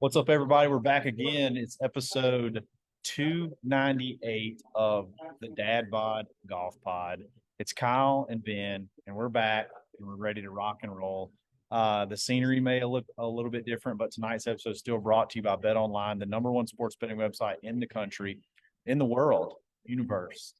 What's up, everybody? We're back again. It's episode 298 of the Dad Bod Golf Pod. It's Kyle and Ben, and we're back and we're ready to rock and roll. The scenery may look a little bit different, but tonight's episode is still brought to you by Bet Online, the number one sports betting website in the country, in the world, universe.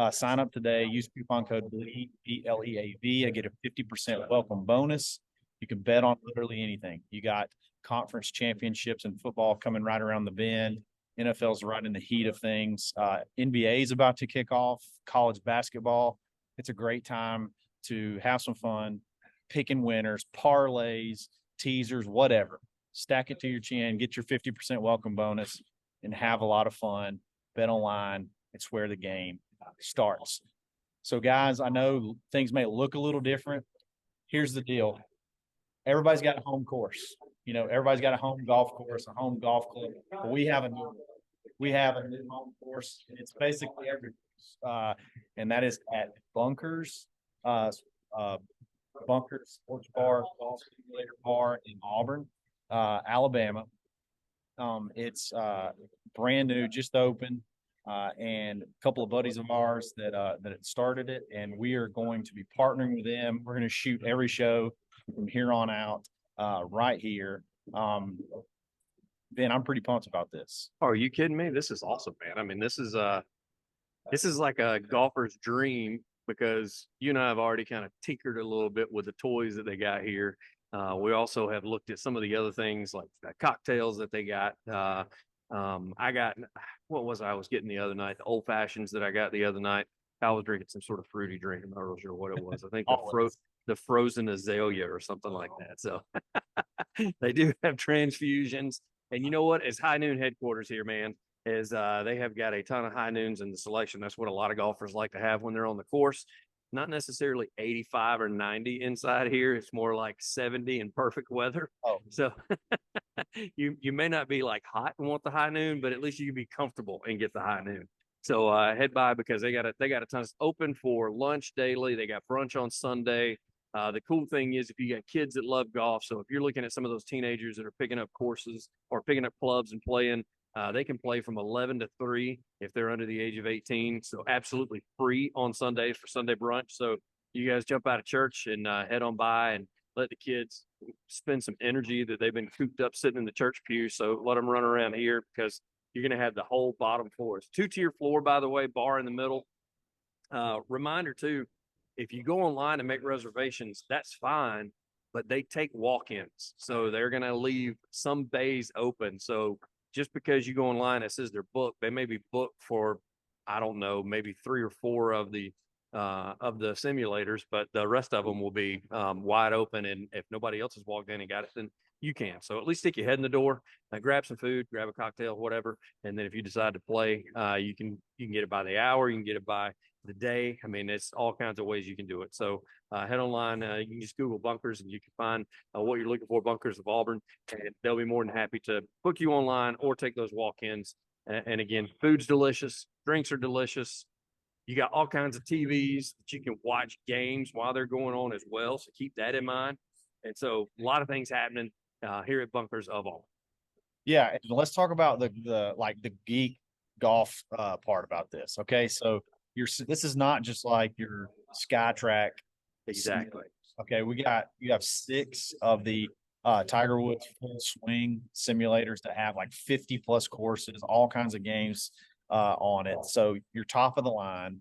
Sign up today. Use coupon code BLEAV, BLEAV. I get a 50% welcome bonus. You can bet on literally anything. You got conference championships in football coming right around the bend. NFL's right in the heat of things. NBA is about to kick off. College basketball. It's a great time to have some fun, picking winners, parlays, teasers, whatever. Stack it to your chin, get your 50% welcome bonus, and have a lot of fun. Bet online. It's where the game starts. So, guys, I know things may look a little different. Here's the deal. Everybody's got a home course. Everybody's got a home golf course, a home golf club. But we have a new home course. And it's basically everywhere. And that is at Bunkers, Bunkers Sports Bar, Golf Simulator Bar in Auburn, Alabama. It's brand new, just open. And a couple of buddies of ours that started it, and we are going to be partnering with them. We're going to shoot every show from here on out, right here. Ben, I'm pretty pumped about this. Oh, are you kidding me? This is awesome, man. I mean, this is like a golfer's dream because you and I have already kind of tinkered a little bit with the toys that they got here. We also have looked at some of the other things like the cocktails that they got. I got, what was I was getting the other night? The old fashions that I got the other night. I was drinking some sort of fruity drink. I'm not real sure what it was. I think the frozen azalea or something like that. So they do have transfusions. And you know what? As High Noon headquarters here, man, is they have got a ton of high noons in the selection. That's what a lot of golfers like to have when they're on the course. Not necessarily 85 or 90 inside here. It's more like 70 in perfect weather. Oh, so you may not be like hot and want the high noon, but at least you can be comfortable and get the high noon. So head by because they got a ton of open for lunch daily. They got brunch on Sunday. The cool thing is if you got kids that love golf, so if you're looking at some of those teenagers that are picking up courses or picking up clubs and playing, they can play from 11 to 3 if they're under the age of 18. So absolutely free on Sundays for Sunday brunch. So you guys jump out of church and head on by and let the kids spend some energy that they've been cooped up sitting in the church pew. So let them run around here because you're going to have the whole bottom floor. It's 2-tier floor, by the way, bar in the middle. Reminder too, if you go online and make reservations, that's fine, but they take walk-ins. So they're going to leave some bays open. So just because you go online, it says they're booked, they may be booked for, I don't know, maybe 3 or 4 of the simulators, but the rest of them will be wide open. And if nobody else has walked in and got it, then you can. So at least stick your head in the door, grab some food, grab a cocktail, whatever. And then if you decide to play, you can get it by the hour, you can get it by the day. I mean, it's all kinds of ways you can do it. So head online, you can just Google Bunkers and you can find what you're looking for, Bunkers of Auburn, and they'll be more than happy to book you online or take those walk-ins. And again, food's delicious, drinks are delicious. You got all kinds of TVs that you can watch games while they're going on as well. So keep that in mind. And so a lot of things happening here at Bunkers of Auburn. Yeah, let's talk about the geek golf part about this. Okay, so this is not just like your SkyTrack. Exactly. Okay, you have 6 of the Tiger Woods full swing simulators that have like 50 plus courses, all kinds of games on it. So you're top of the line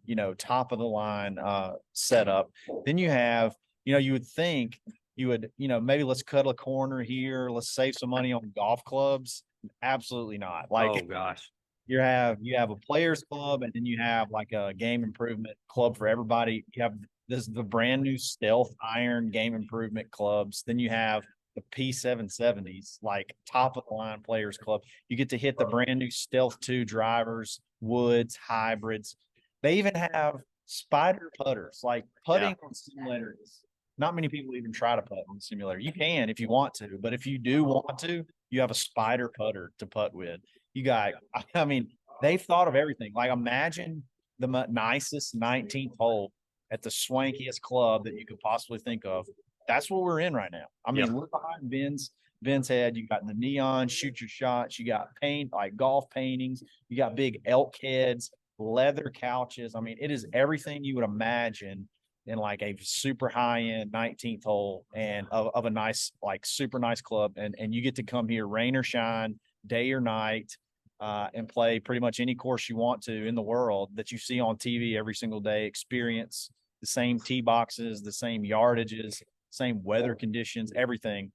setup. Then you have, you would think you would, maybe let's cut a corner here. Let's save some money on golf clubs. Absolutely not. Like, oh gosh. You have a players club, and then you have like a game improvement club for everybody. You have the brand new stealth iron game improvement clubs. Then you have the P770s, like top of the line players club. You get to hit the brand new Stealth 2 drivers, woods, hybrids. They even have spider putters, like putting on simulators. Not many people even try to putt on the simulator. You can if you want to, but if you do want to, you have a spider putter to putt with. You got, I mean, they've thought of everything. Like, imagine the nicest 19th hole at the swankiest club that you could possibly think of. That's what we're in right now. I mean, we're behind Ben's Ben's head. You got the neon, shoot your shots. You got paint, like golf paintings. You got big elk heads, leather couches. I mean, it is everything you would imagine in like a super high end 19th hole and of a nice, like super nice club. And you get to come here, rain or shine, day or night, and play pretty much any course you want to in the world that you see on TV every single day. Experience the same tee boxes, the same yardages, same weather conditions, everything.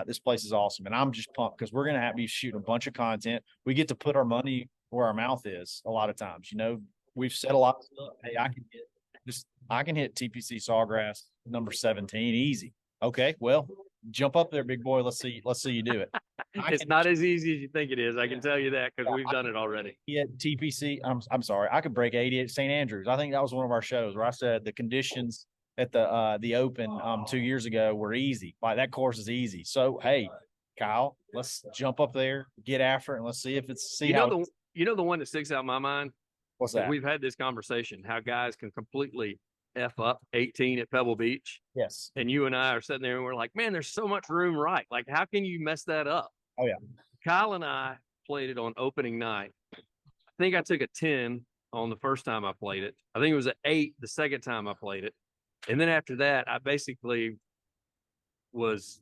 This place is awesome, and I'm just pumped because we're gonna be shooting a bunch of content. We get to put our money where our mouth is a lot of times. You know, we've said a lot of stuff. Hey, I can hit TPC Sawgrass number 17 easy. Okay, well, jump up there, big boy. Let's see you do it. It's not as easy as you think it is. I can tell you that because we've done it already. Yeah, TPC. I'm sorry. I could break 80 at St. Andrews. I think that was one of our shows where I said the conditions at the Open 2 years ago were easy. Like that course is easy. So hey, Kyle, let's jump up there, get after it, and let's see if it's you know the one that sticks out in my mind. What's that? We've had this conversation how guys can completely F up 18 at Pebble Beach. Yes. And you and I are sitting there and we're like, man, there's so much room right. Like, how can you mess that up? Oh, yeah. Kyle and I played it on opening night. I think I took a 10 on the first time I played it. I think it was an 8 the second time I played it. And then after that, I basically was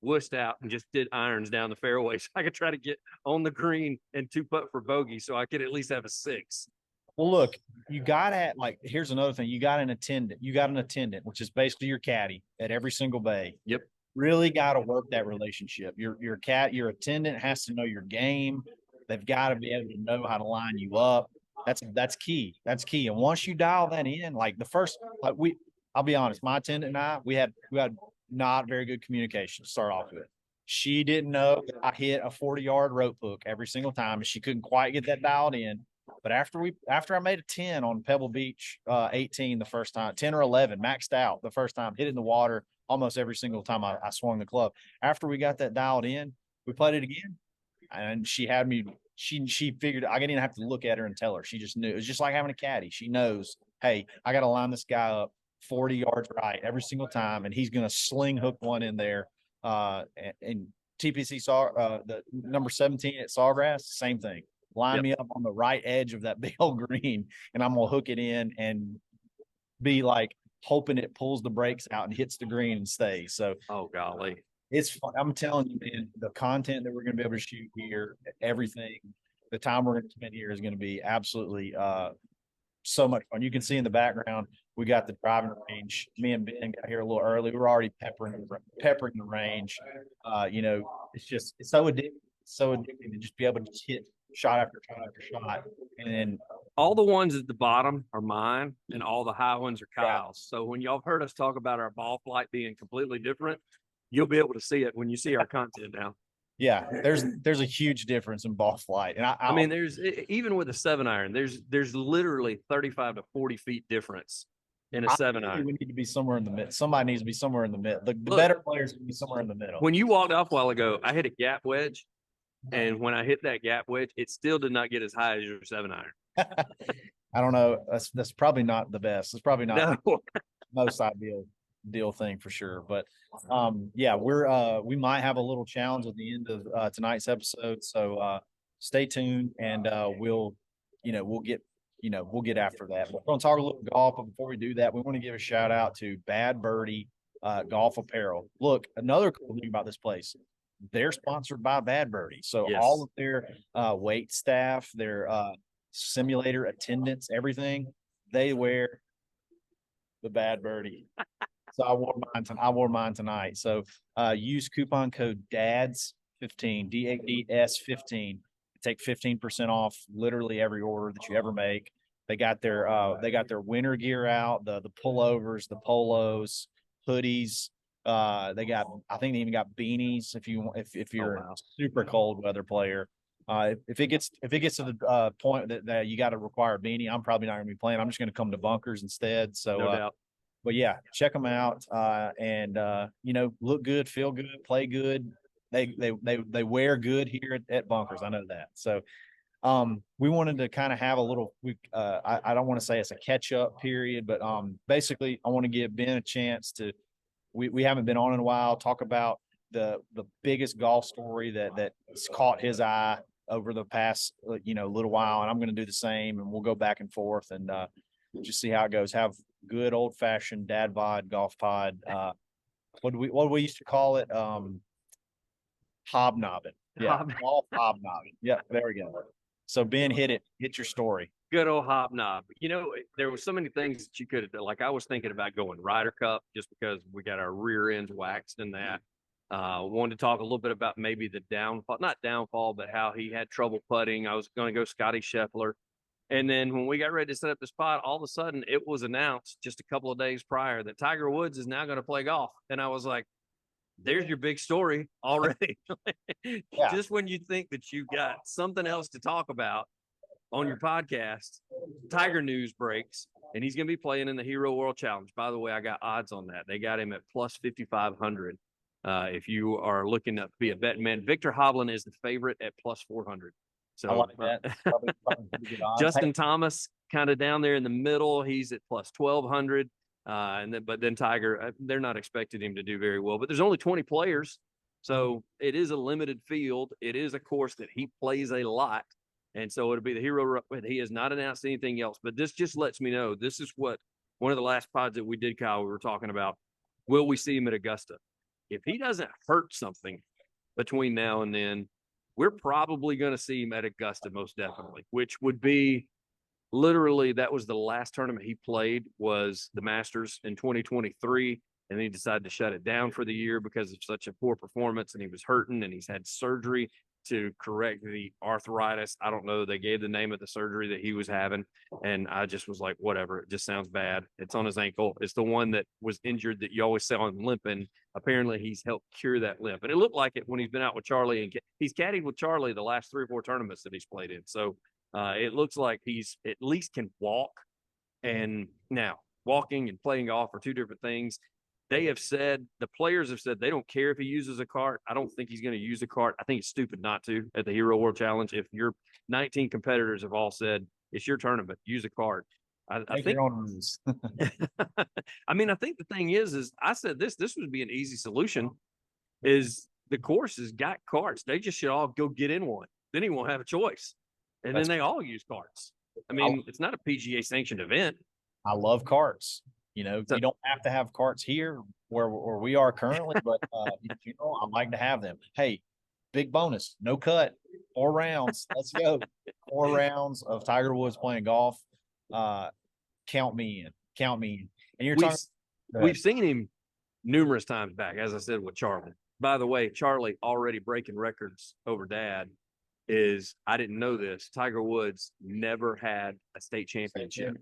whooshed out and just did irons down the fairway so I could try to get on the green and 2-putt for bogey so I could at least have a 6. Well, look, you got to like, here's another thing. You got an attendant, which is basically your caddy at every single bay. Yep. Really got to work that relationship. Your attendant has to know your game. They've got to be able to know how to line you up. That's key. That's key. And once you dial that in, like I'll be honest, my attendant and I, we had not very good communication to start off with. She didn't know that I hit a 40-yard rope hook every single time, and she couldn't quite get that dialed in. But after I made a 10 on Pebble Beach 18 the first time, 10 or 11, maxed out the first time, hit in the water almost every single time I swung the club. After we got that dialed in, we played it again, and she had me. She figured I didn't have to look at her and tell her. She just knew. It was just like having a caddy. She knows, hey, I got to line this guy up 40 yards right every single time, and he's going to sling hook one in there. And TPC saw the number 17 at Sawgrass, same thing. Line me up on the right edge of that big old green, and I'm gonna hook it in and be like hoping it pulls the brakes out and hits the green and stays. So, oh golly, it's fun. I'm telling you, man, the content that we're gonna be able to shoot here, everything, the time we're gonna spend here is gonna be absolutely so much fun. You can see in the background we got the driving range. Me and Ben got here a little early. We're already peppering the range. You know, it's so addicting. So addicting to just be able to hit shot after shot after shot. And then all the ones at the bottom are mine and all the high ones are Kyle's. So when y'all heard us talk about our ball flight being completely different, you'll be able to see it when you see our content now. Yeah, there's a huge difference in ball flight. And I mean, there's even with a 7-iron, there's literally 35 to 40 feet difference in a 7-iron. We need to be somewhere in the middle. Somebody needs to be somewhere in the middle. The better players can be somewhere in the middle. When you walked off a while ago, I hit a gap wedge. And when I hit that gap wedge, it still did not get as high as your 7-iron. I don't know. That's probably not the best. It's probably not the most ideal thing for sure. But yeah, we might have a little challenge at the end of tonight's episode. So stay tuned, and we'll get after that. We're going to talk a little golf, but before we do that, we want to give a shout out to Bad Birdie Golf Apparel. Look, another cool thing about this place, they're sponsored by Bad Birdie. So all of their wait staff, their simulator attendants, everything, they wear the Bad Birdie. So I wore mine tonight. So use coupon code DADS15, DADS15, take 15% off literally every order that you ever make. They got their winter gear out, the pullovers, the polos, hoodies. I think they even got beanies if you're a super cold weather player. If it gets to the point that you got to require a beanie, I'm probably not going to be playing. I'm just going to come to bunkers instead. So, no doubt. But yeah, check them out and look good, feel good, play good. They wear good here at bunkers. I know that. So, we wanted to kind of have a little. I don't want to say it's a catch up period, but basically, I want to give Ben a chance to. We haven't been on in a while. Talk about the biggest golf story that's caught his eye over the past little while, and I'm going to do the same, and we'll go back and forth and just see how it goes. Have good old fashioned dad bod golf pod. What we used to call it? Hobnobbing. Yeah, golf hobnobbing. Yeah, there we go. So Ben, hit your story. Good old hobnob. There were so many things that you could have done. Like I was thinking about going Ryder Cup just because we got our rear ends waxed in that. Wanted to talk a little bit about maybe the not downfall, but how he had trouble putting. I was going to go Scotty Scheffler. And then when we got ready to set up the spot, all of a sudden it was announced just a couple of days prior that Tiger Woods is now going to play golf. And I was like, there's your big story already. Yeah. Just when you think that you've got something else to talk about on your podcast, Tiger news breaks, and he's going to be playing in the Hero World Challenge. By the way, I got odds on that. They got him at plus 5,500. If you are looking to be a betting man, Victor Hovland is the favorite at plus 400. So I like that. Probably Justin Thomas kind of down there in the middle. He's at plus 1,200. But then Tiger, they're not expecting him to do very well. But there's only 20 players, so it is a limited field. It is a course that he plays a lot. And so it'll be the Hero. He has not announced anything else, but this just lets me know this is what one of the last pods that we did, Kyle, we were talking about. Will we see him at Augusta? If he doesn't hurt something between now and then, we're probably going to see him at Augusta, most definitely, which would be literally that was the last tournament he played was the Masters in 2023. And then he decided to shut it down for the year because of such a poor performance. And he was hurting and he's had surgery to correct the arthritis. I don't know. They gave the name of the surgery that he was having. And I just was like, whatever. It just sounds bad. It's on his ankle. It's the one that was injured that you always saw him limping. Apparently he's helped cure that limp. And it looked like it when he's been out with Charlie. And he's caddied with Charlie the last 3 or 4 tournaments that he's played in. So it looks like he's at least can walk. And now walking and playing golf are 2 different things. They have said, the players have said they don't care if he uses a cart. I don't think he's going to use a cart. I think it's stupid not to at the Hero World Challenge. If your 19 competitors have all said, it's your tournament, use a cart. I think, your own rules. I mean, I think the thing is I said this would be an easy solution is the course has got carts. They just should all go get in one. Then he won't have a choice. And then they all use carts. I mean, it's not a PGA sanctioned event. I love carts. You don't have to have carts here where we are currently, but I like to have them. Hey, big bonus, no cut, 4 rounds. Let's go. 4 rounds of Tiger Woods playing golf. Count me in. Count me in. And you're talking. We've seen him numerous times back, as I said, with Charlie. By the way, Charlie already breaking records over Dad. I didn't know this. Tiger Woods never had a state championship.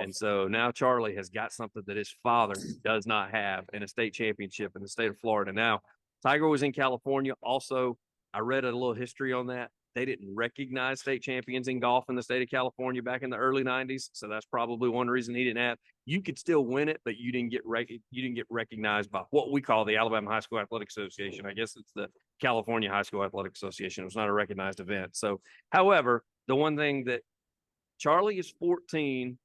And so now Charlie has got something that his father does not have in a state championship in the state of Florida. Now, Tiger was in California. Also, I read a little history on that. They didn't recognize state champions in golf in the state of California back in the early 90s. So that's probably one reason he didn't have. You could still win it, but you didn't get recognized by what we call the Alabama High School Athletic Association. I guess it's the California High School Athletic Association. It was not a recognized event. So, however, the one thing that Charlie is 14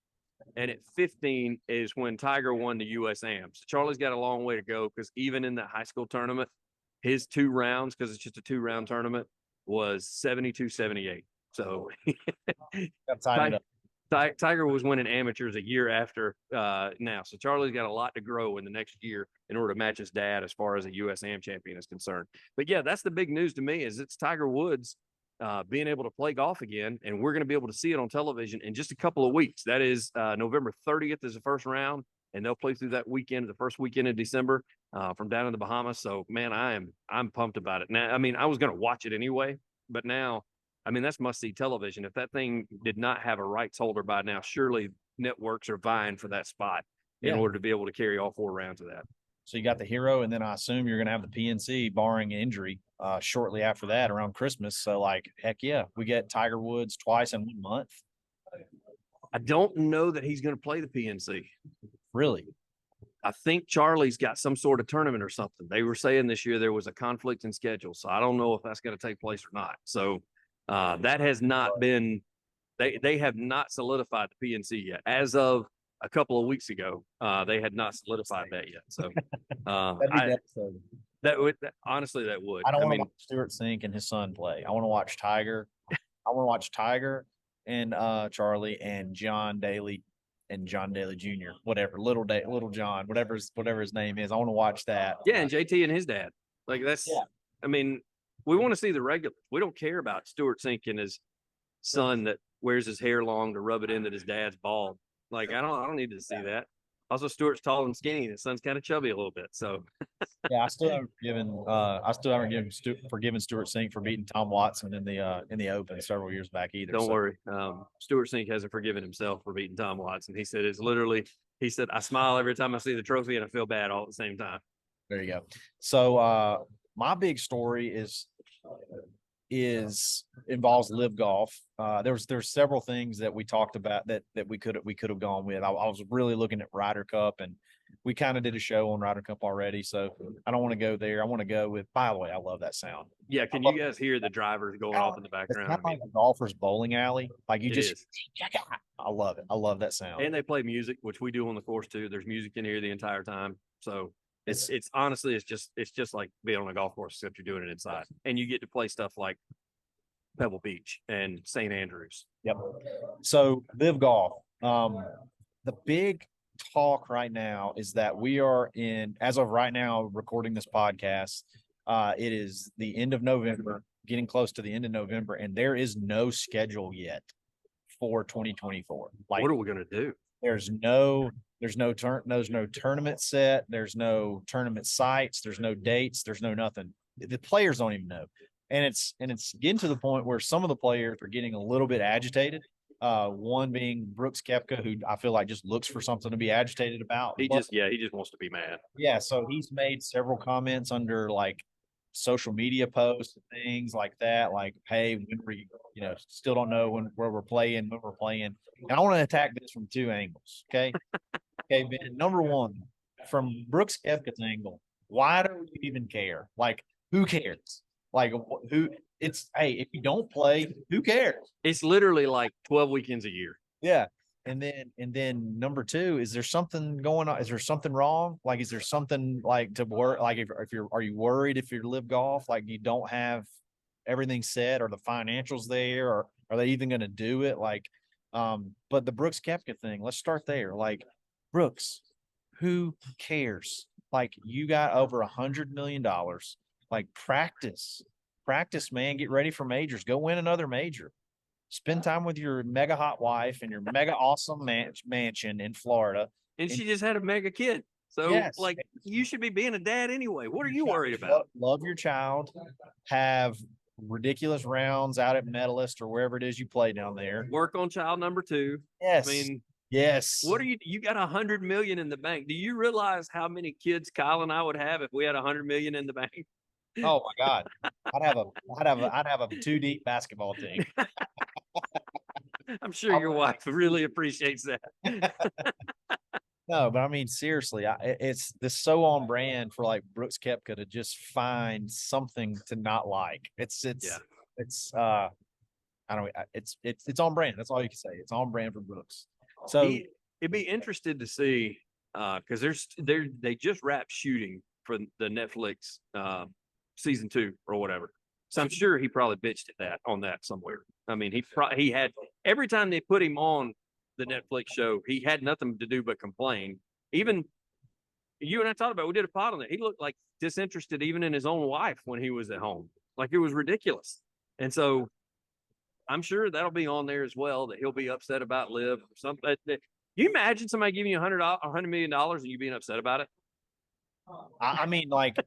and at 15 is when Tiger won the U.S. Am. So Charlie's got a long way to go because even in the high school tournament, his 2 rounds, because it's just a 2-round tournament, was 72-78. So Tiger was winning amateurs a year after now. So Charlie's got a lot to grow in the next year in order to match his dad as far as a U.S. Am champion is concerned. But yeah, that's the big news to me is it's Tiger Woods being able to play golf again, and we're going to be able to see it on television in just a couple of weeks. That is November 30th is the first round, and they'll play through that weekend, the first weekend in December from down in the Bahamas. So man, I'm pumped about it. Now, I mean, I was going to watch it anyway, but now, I mean, that's must-see television. If that thing did not have a rights holder by now, surely networks are vying for that spot in order to be able to carry all 4 rounds of that. So you got the Hero, and then I assume you're going to have the PNC, barring injury, shortly after that around Christmas. So, like, heck yeah, we get Tiger Woods twice in 1 month. I don't know that he's going to play the PNC. Really? I think Charlie's got some sort of tournament or something. They were saying this year there was a conflict in schedule, so I don't know if that's going to take place or not. So that has not been they have not solidified the PNC yet. As of a couple of weeks ago, they had not solidified that yet. So that'd be devastating. Honestly, that would. I don't I want to mean, watch Stuart Sink and his son play. I want to watch Tiger. I want to watch Tiger and Charlie and John Daly and John Daly Jr. Whatever, Little John, whatever his name is. I want to watch that. yeah, and JT and his dad. Like that's. Yeah. I mean, we want to see the regulars. We don't care about Stuart Sink and his son that wears his hair long to rub it in that his dad's bald. Like I don't need to see that. Also, Stuart's tall and skinny, and his son's kind of chubby a little bit. So Yeah, I still haven't forgiven Stuart Sink for beating Tom Watson in the Open several years back either. don't worry. Stuart Sink hasn't forgiven himself for beating Tom Watson. He said it's literally. He said I smile every time I see the trophy, and I feel bad all at the same time. There you go. So my big story involves live golf. There's several things that we talked about that we could have gone with. I was really looking at Ryder Cup, and we kind of did a show on Ryder Cup already, so I don't want to go there. I want to go with. By the way, I love that sound. Yeah, can you guys hear the drivers going off in the background? It's kind of like a golfer's bowling alley. Like you just, is. I love it. I love that sound. And they play music, which we do on the course too. There's music in here the entire time, so it's honestly it's just like being on a golf course, except you're doing it inside, and you get to play stuff like Pebble Beach and St. Andrews. Yep. So live golf. The big talk right now is that we are as of right now, recording this podcast. It is the end of November, getting close to the end of November, and there is no schedule yet for 2024. Like, what are we gonna do? There's no tournament set. There's no tournament sites. There's no dates. There's no nothing. The players don't even know. And it's getting to the point where some of the players are getting a little bit agitated. One being Brooks Koepka, who I feel like just looks for something to be agitated about. He just wants to be mad. Yeah. So he's made several comments under like social media posts and things like that. Like, hey, when we, still don't know when we're playing. And I want to attack this from two angles. Okay. Okay, Ben. Number one, from Brooks Koepka's angle, why do you even care? Like, who cares? Like, hey, if you don't play, who cares? It's literally like 12 weekends a year. Yeah. And then number two, is there something going on? Is there something wrong? Like, is there something like to work? Like, are you worried if you're live golf? Like, you don't have everything set, or the financials there, or are they even going to do it? Like, but the Brooks Koepka thing, let's start there. Like, Brooks, who cares? Like, you got over $100 million. Like, practice, man. Get ready for majors. Go win another major. Spend time with your mega hot wife and your mega awesome mansion in Florida. And she just had a mega kid. So, yes, like, you should be being a dad anyway. What are you worried about? Love your child. Have ridiculous rounds out at Medalist or wherever it is you play down there. Work on child number 2. Yes. I mean, yes. What are you got $100 million in the bank? Do you realize how many kids Kyle and I would have if we had $100 million in the bank? Oh my God. I'd have a 2-deep basketball team. I'm sure your wife really appreciates that. No, but I mean, seriously, it's this so on brand for like Brooks Koepka to just find something to not like. It's I don't know. It's on brand. That's all you can say. It's on brand for Brooks. So it'd be interested to see because they just wrapped shooting for the Netflix season 2 or whatever. So I'm sure he probably bitched at that somewhere. I mean, he had every time they put him on the Netflix show, he had nothing to do but complain. Even you and I talked about, we did a pod on it. He looked like disinterested even in his own wife when he was at home. Like, it was ridiculous. And so I'm sure that'll be on there as well, that he'll be upset about live or something. Can you imagine somebody giving you $100 million and you being upset about it? I mean, like,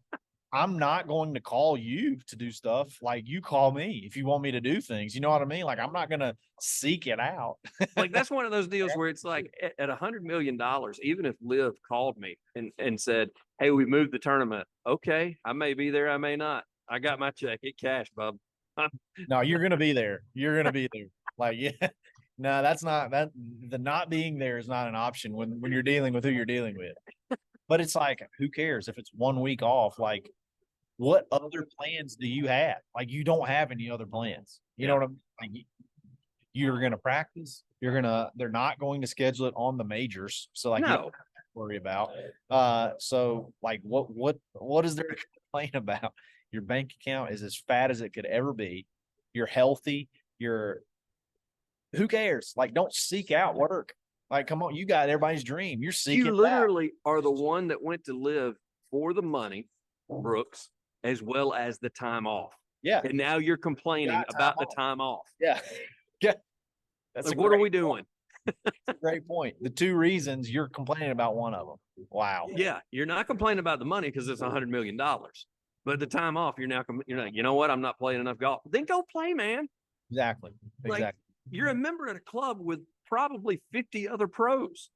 I'm not going to call you to do stuff. Like, you call me if you want me to do things. You know what I mean? Like, I'm not going to seek it out. Like, that's one of those deals where it's like at $100 million, even if Liv called me and said, hey, we moved the tournament. Okay, I may be there. I may not. I got my check. It cash, bub. No, you're going to be there. You're going to be there. Like, yeah. No, the not being there is not an option when you're dealing with who you're dealing with. But it's like, who cares if it's 1 week off? Like, what other plans do you have? Like, you don't have any other plans. You know what I'm like? You're going to practice. They're not going to schedule it on the majors. So, like, no. you don't have to worry about. So, like, what is there to complain about. Your bank account is as fat as it could ever be. You're healthy. Who cares? Like, don't seek out work. Like, come on, you got everybody's dream. You're seeking. You literally are the one that went to live for the money, Brooks, as well as the time off. Yeah. And now you're complaining about the time off. Yeah. Yeah. That's like, what are we doing? Great point. The two reasons you're complaining about one of them. Wow. Yeah. You're not complaining about the money because it's $100 million. But the time off, you're like, you know what? I'm not playing enough golf. Then go play, man. Exactly. Like, you're a member at a club with probably 50 other pros.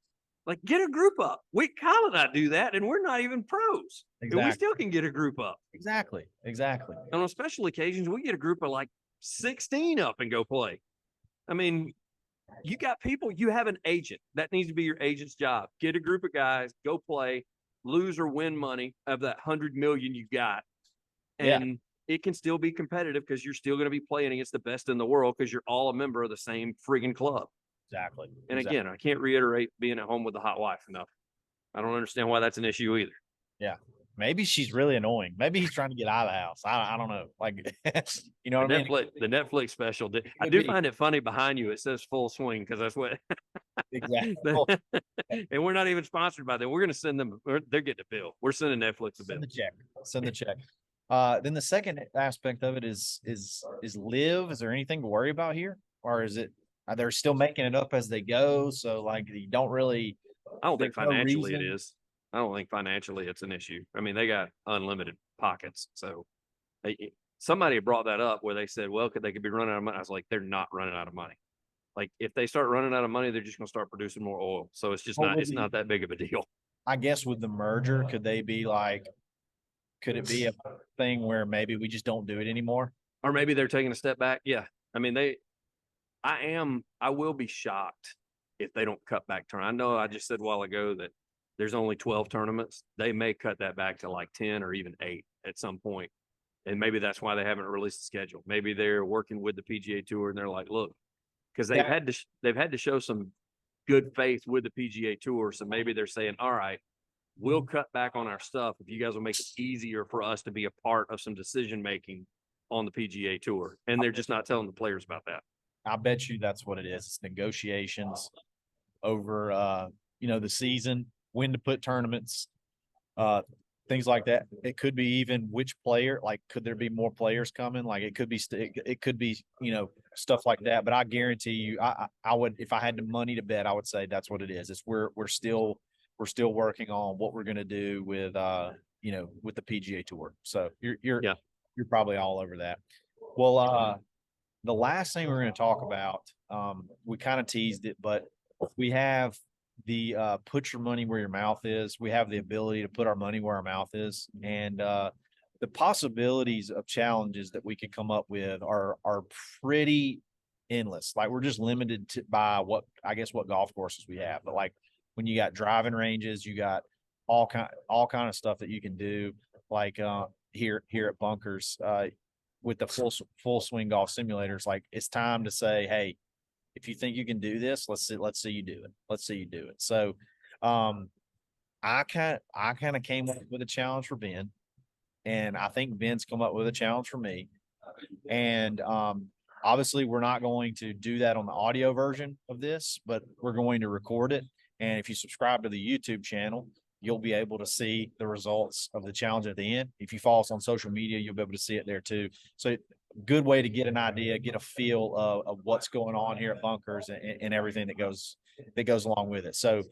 Like, get a group up. Kyle and I do that, and we're not even pros. Exactly. And we still can get a group up. Exactly. And on special occasions, we get a group of like 16 up and go play. I mean, you got people, you have an agent. That needs to be your agent's job. Get a group of guys, go play, lose or win money of that 100 million you got. And it can still be competitive because you're still going to be playing against the best in the world because you're all a member of the same friggin' club. Exactly. And again, I can't reiterate being at home with the hot wife enough. I don't understand why that's an issue either. Yeah. Maybe she's really annoying. Maybe he's trying to get out of the house. I don't know. Like, you know what I mean? The Netflix special. I do find it funny behind you. It says Full Swing because that's what. Exactly. And we're not even sponsored by them. We're going to send them. They're getting a bill. We're sending Netflix a bill. Send the check. Then the second aspect of it is live. Is there anything to worry about here, or is it? They're still making it up as they go. So like you don't really. I don't think financially it is. I don't think financially it's an issue. I mean, they got unlimited pockets. So somebody brought that up where they said, well, they could be running out of money. I was like, they're not running out of money. Like if they start running out of money, they're just going to start producing more oil. So it's just it's not that big of a deal. I guess with the merger, could it be a thing where maybe we just don't do it anymore? Or maybe they're taking a step back. Yeah. I mean, I will be shocked if they don't cut back turn. I know I just said a while ago that there's only 12 tournaments. They may cut that back to like 10 or even 8 at some point. And maybe that's why they haven't released the schedule. Maybe they're working with the PGA Tour and they're like, look, because they've had to show some good faith with the PGA Tour. So maybe they're saying, all right, we'll cut back on our stuff if you guys will make it easier for us to be a part of some decision making on the PGA Tour. And they're just not telling the players about that. I bet you that's what it is. It's negotiations over the season, when to put tournaments, things like that. It could be even which player, like could there be more players coming? Like it could be stuff like that. But I guarantee you, I would, if I had the money to bet, I would say that's what it is. It's we're still working on what we're going to do with with the PGA Tour. So you're probably all over that. Well, the last thing we're going to talk about, we kind of teased it, but we have the put your money where your mouth is. We have the ability to put our money where our mouth is, and the possibilities of challenges that we could come up with are pretty endless. Like we're just limited by what golf courses we have. But like when you got driving ranges, you got all kind of stuff that you can do. Like here at Bunkers, with the full swing golf simulators, like it's time to say, hey, if you think you can do this, let's see you do it. So I kind of came up with a challenge for Ben, and I think Ben's come up with a challenge for me. And obviously we're not going to do that on the audio version of this, but we're going to record it. And if you subscribe to the YouTube channel, you'll be able to see the results of the challenge at the end. If you follow us on social media, you'll be able to see it there too. So good way to get an idea, get a feel of what's going on here at Bunkers and everything that goes along with it. So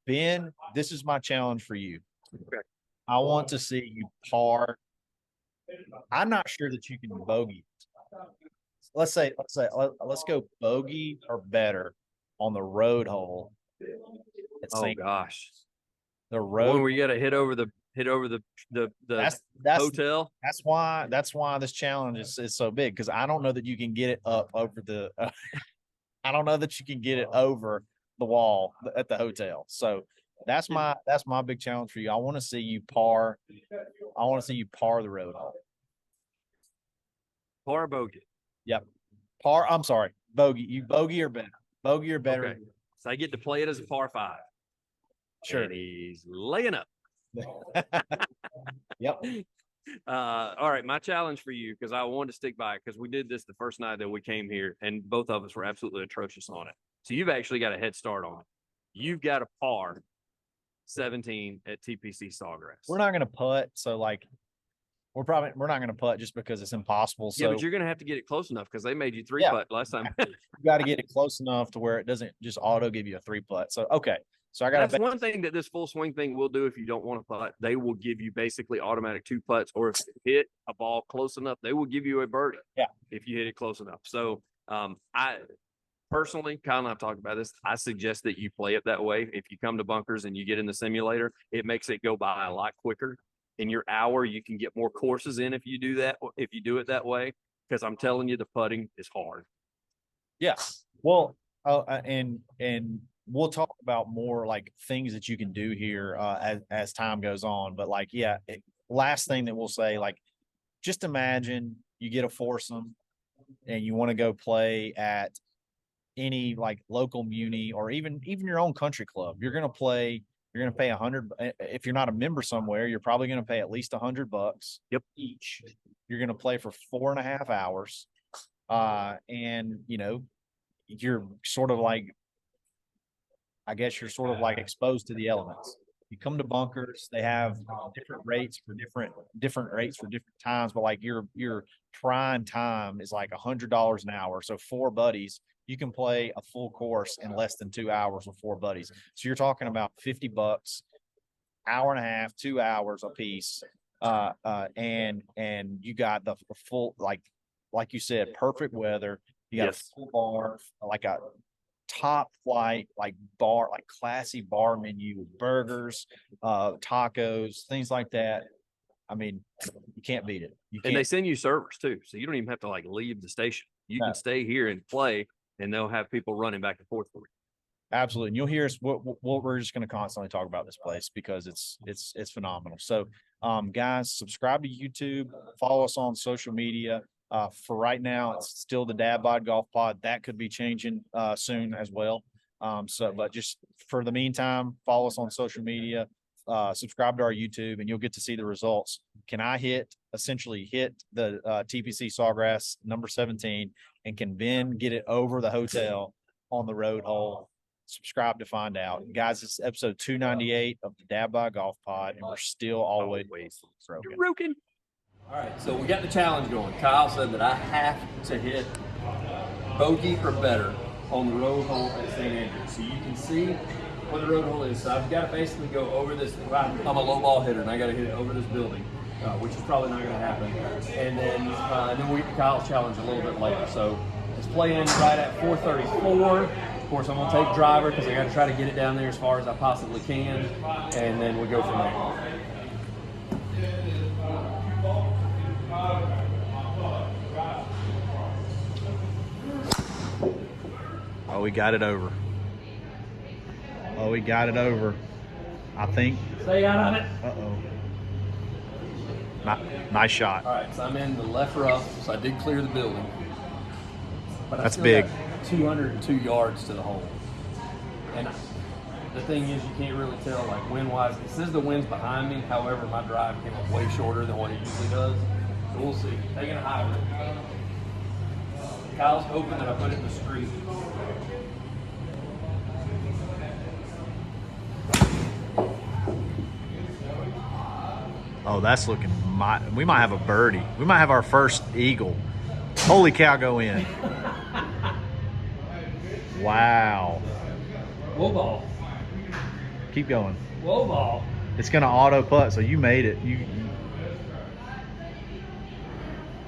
Ben, this is my challenge for you. Okay. I want to see you par. I'm not sure that you can bogey. Let's go bogey or better on the road hole. Gosh. The road one where you got to hit over the that's hotel. That's why this challenge is so big, because I don't know that you can get it up over the. I don't know that you can get it over the wall at the hotel. So that's my big challenge for you. I want to see you par. I want to see you par the road hole. Par or bogey? Yep. Par. I'm sorry, bogey. You bogey or better. Bogey or better. Okay. So I get to play it as a par 5. Sure. And he's laying up. Yep. All right, my challenge for you, because I wanted to stick by it, because we did this the first night that we came here, and both of us were absolutely atrocious on it. So you've actually got a head start on it. You've got a par 17 at TPC Sawgrass. We're not gonna putt, so like we're not gonna putt just because it's impossible. So yeah, but you're gonna have to get it close enough because they made you three putt last time. you got to get it close enough to where it doesn't just auto give you a 3 putt. So okay, so I got That's one thing that this full swing thing will do. If you don't want to putt, they will give you basically automatic 2 putts, or if you hit a ball close enough, they will give you a birdie. Yeah, if you hit it close enough. So I personally, Kyle and I've talked about this. I suggest that you play it that way. If you come to bunkers and you get in the simulator, it makes it go by a lot quicker. In your hour, you can get more courses in if you do that. If you do it that way, because I'm telling you, the putting is hard. Yeah. Well, and we'll talk about more like things that you can do here as time goes on. But like, yeah, last thing that we'll say, like, just imagine you get a foursome and you want to go play at any like local muni or even your own country club. You're going to pay $100. If you're not a member somewhere, you're probably going to pay at least $100. Yep. Each. You're going to play for 4.5 hours. And you know, you're sort of like, I guess you're sort of like exposed to the elements. You come to bunkers, they have different rates for different times, but like your trying time is like $100 an hour. So 4 buddies, you can play a full course in less than 2 hours with 4 buddies. So you're talking about $50, hour and a half, 2 hours a piece. And you got the full, like you said, perfect weather. You got a full bar, like a top flight, like bar, like classy bar menu with burgers, tacos, things like that. I mean, you can't beat it. And they send you servers too, so you don't even have to like leave the station. You can stay here and play, and they'll have people running back and forth for you. Absolutely. And you'll hear us. We're just going to constantly talk about this place because it's phenomenal. So, guys, subscribe to YouTube, follow us on social media. For right now, it's still the Dad Bod Golf Pod. That could be changing soon as well. But just for the meantime, follow us on social media, subscribe to our YouTube, and you'll get to see the results. Can I essentially hit the TPC Sawgrass number 17, and can Ben get it over the hotel on the road hole? Subscribe to find out. Guys, this is episode 298 of the Dad Bod Golf Pod, and we're still always broken. All right, so we got the challenge going. Kyle said that I have to hit bogey or better on the road hole at St. Andrews. So you can see where the road hole is. So I've got to basically go over this. I'm a low ball hitter, and I got to hit it over this building, which is probably not going to happen. And then we get to Kyle's challenge a little bit later. So it's playing right at 434. Of course, I'm going to take driver because I got to try to get it down there as far as I possibly can, and then we go from there. Oh, we got it over. I think. Stay out of it. Nice shot. All right, so I'm in the left rough, so I did clear the building. But that's big. 202 yards to the hole. And the thing is, you can't really tell, like, wind-wise. It says the wind's behind me. However, my drive came up way shorter than what it usually does. So we'll see. Taking a hybrid. Kyle's hoping that I put it in the street. Oh, that's looking. We might have a birdie. We might have our first eagle. Holy cow! Go in. Wow. Whoa ball. Keep going. Whoa ball. It's gonna auto putt, so you made it. You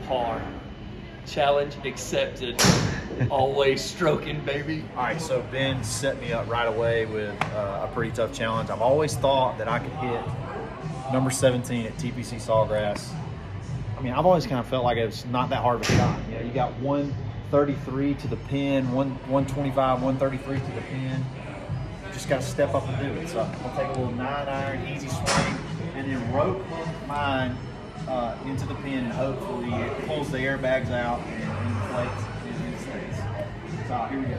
Par. Challenge accepted. Always stroking, baby. All right, so Ben set me up right away with a pretty tough challenge. I've always thought that I could hit number 17 at TPC Sawgrass. I mean, I've always kind of felt like it was not that hard of a shot. You know, you got 133 to the pin, 125, 133 to the pin. You just got to step up and do it. So I'll take a little 9-iron, easy swing, and then rope mine into the pin, and hopefully it pulls the airbags out and inflates and it stays. So here we go.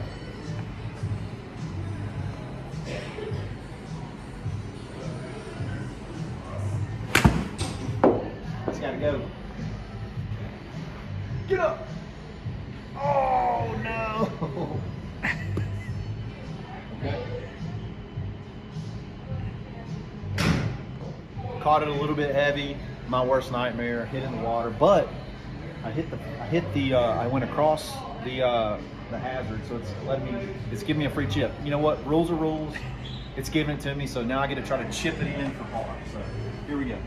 gotta go. Get up. Oh no. Okay. Caught it a little bit heavy. My worst nightmare, hit in the water, but I went across the hazard, so it's giving me a free chip. You know what? Rules are rules. It's giving it to me, so now I get to try to chip it in for par. So here we go.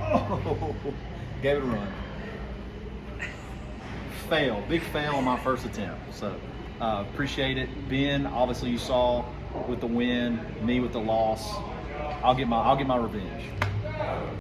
Oh, gave it a run. Fail, big fail on my first attempt. So appreciate it. Ben, obviously you saw with the win, me with the loss. I'll get my revenge.